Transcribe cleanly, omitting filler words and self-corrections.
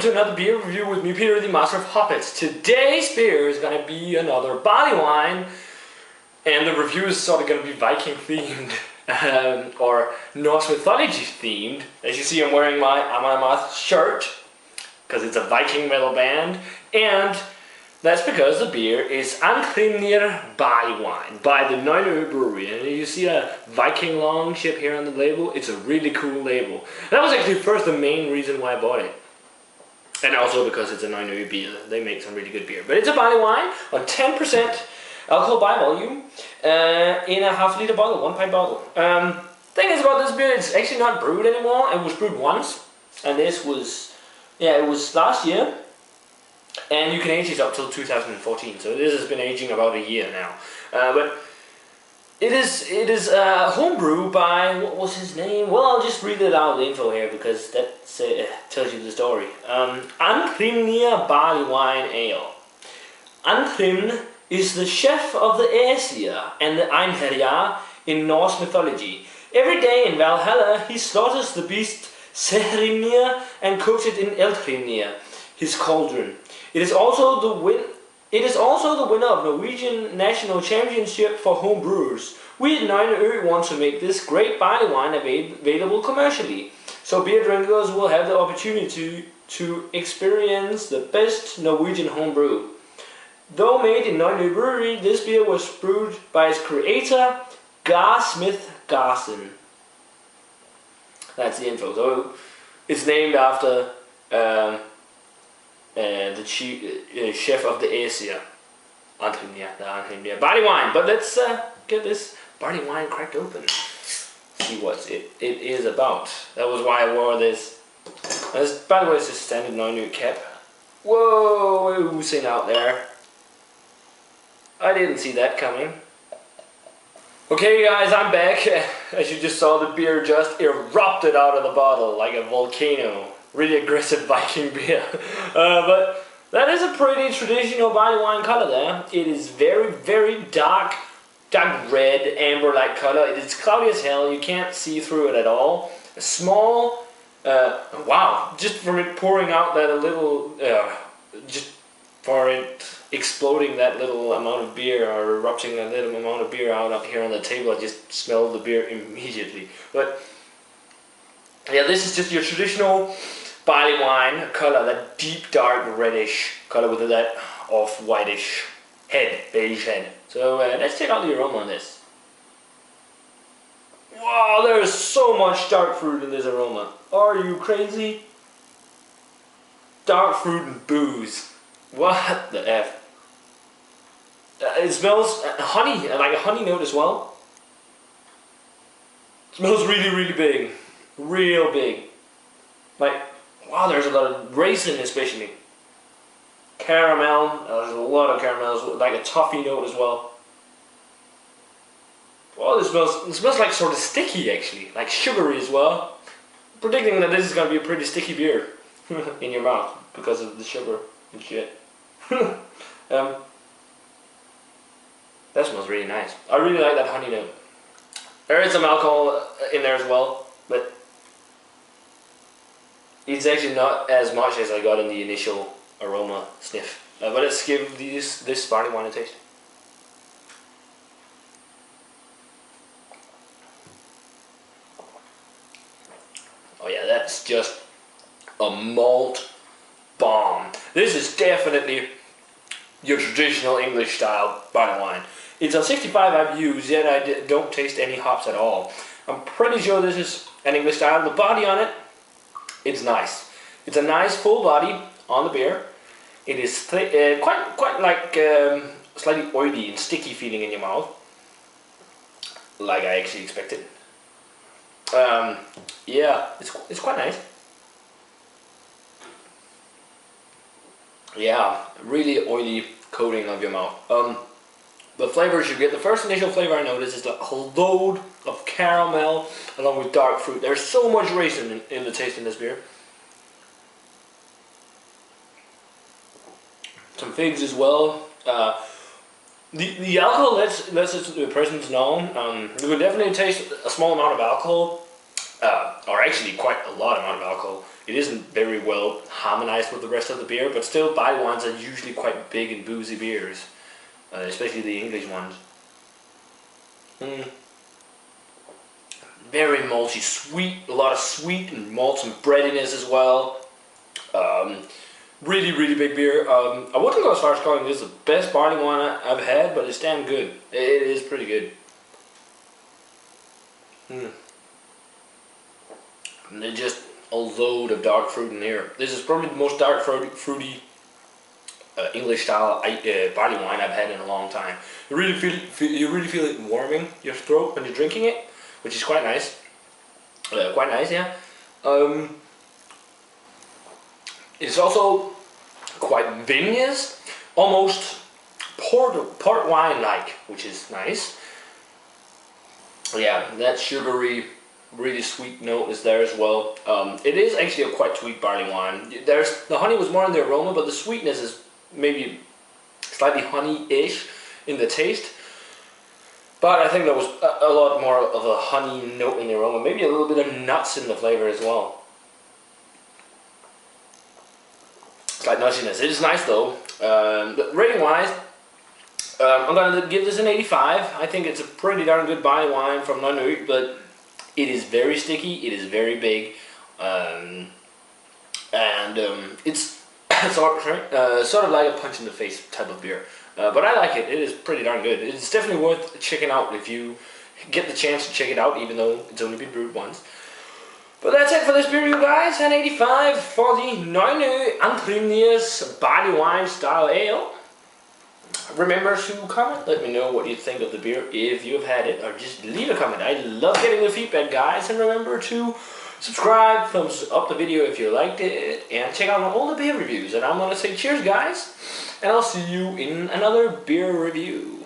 to another beer review with me, Peter, the master of hoppets. Today's beer is going to be another barley wine, and the review is sort of going to be Viking themed, or Norse mythology themed. As you see, I'm wearing my Amon shirt, because it's a Viking metal band, and that's because the beer is Andhrímnir Barley wine by the Nøgne Ø Brewery. And you see a Viking longship here on the label. It's a really cool label. That was actually first the main reason why I bought it. And also because it's a Nøgne Ø beer. They make some really good beer. But it's a barley wine on 10% alcohol by volume in a half-liter bottle, 1 pint bottle. Thing is about this beer, it's actually not brewed anymore. It was brewed once, and this was, it was last year. And you can age it up till 2014, so this has been aging about a year now. But it is homebrew by, what was his name? Well, I'll just read it out, the info here, because that tells you the story. Andhrímnir Barley Wine Ale. Andhrímn is the chef of the Aesir and the Einherjar in Norse mythology. Every day in Valhalla, he slaughters the beast Sehrimnir and cooks it in Eldhrímnir, his cauldron. It is also the winner of Norwegian National Championship for home brewers. We at Nøgne Ø want to make this great barley wine available commercially, so beer drinkers will have the opportunity to experience the best Norwegian home brew. Though made in Nøgne Ø Brewery, this beer was brewed by its creator, Smith Garson. That's the info. So it's named after the chef of the Aesir, Andhrímnir barley wine. But let's get this barley wine cracked open. See what it is about. That was why I wore this. This, by the way, it's a standard Nøgne Ø cap. Whoa, oozing out there. I didn't see that coming. Okay guys, I'm back. As you just saw, the beer just erupted out of the bottle like a volcano. Really aggressive Viking beer. But that is a pretty traditional barley wine color there. It is very, very dark red, amber-like color. It is cloudy as hell. You can't see through it at all. A small, wow, just from it pouring out that a little, just for it exploding that little amount of beer, or erupting that little amount of beer out up here on the table, I just smelled the beer immediately. But yeah, this is just your traditional barley wine color, that deep dark reddish color with that off-whitish head, beige head. So let's check out the aroma on this. Wow, there is so much dark fruit in this aroma. Are you crazy? Dark fruit and booze. What the F? It smells honey, like a honey note as well. It smells really, really big. Real big. Like, wow, there's a lot of raisin especially. Caramel, there's a lot of caramel, like a toffee note as well. Wow, it smells like sort of sticky actually, like sugary as well. I'm predicting that this is going to be a pretty sticky beer in your mouth because of the sugar and shit. That smells really nice. I really like that honey note. There is some alcohol in there as well, but it's actually not as much as I got in the initial aroma sniff. But let's give this barley wine a taste. Oh yeah, that's just a malt bomb. This is definitely your traditional English style barley wine. It's on 65 IBUs, yet I don't taste any hops at all. I'm pretty sure this is an English style. The body on it, it's nice. It's a nice full body on the beer. It is quite like slightly oily and sticky feeling in your mouth, like I actually expected. Yeah, it's quite nice. Yeah, really oily coating of your mouth. The flavors you get, the first initial flavor I notice is a load of caramel along with dark fruit. There's so much raisin in the taste in this beer. Some figs as well. The alcohol lets its presence known. You can definitely taste a small amount of alcohol. or actually quite a lot amount of alcohol. It isn't very well harmonized with the rest of the beer, but still barley wines are usually quite big and boozy beers, especially the English ones. Very malty, sweet, a lot of sweet and malt and breadiness as well. Really, really big beer. I wouldn't go as far as calling this the best barley wine I've had, but it's damn good. It is pretty good. And there's just a load of dark fruit in here. This is probably the most dark fruity English style barley wine I've had in a long time. You really feel it warming your throat when you're drinking it, which is quite nice. Yeah. It's also quite vinous, almost port wine like, which is nice. Yeah, that sugary, really sweet note is there as well. It is actually a quite sweet barley wine. The honey was more in the aroma, but the sweetness is maybe slightly honey-ish in the taste. But I think there was a lot more of a honey note in the aroma, maybe a little bit of nuts in the flavor as well. Slight nuttiness. It is nice though. Rating-wise, I'm gonna give this an 85. I think it's a pretty darn good barley wine from Nøgne Ø, but it is very sticky. It is very big, it's sort of like a punch in the face type of beer. But I like it. It is pretty darn good. It's definitely worth checking out if you get the chance to check it out, even though it's only been brewed once. But that's it for this beer, you guys. An 85 for the Nøgne Ø Andhrímnir Barley Wine Style Ale. Remember to comment. Let me know what you think of the beer if you have had it, or just leave a comment. I love getting the feedback, guys. And remember to subscribe, thumbs up the video if you liked it, and check out all the beer reviews. And I'm gonna say cheers, guys, and I'll see you in another beer review.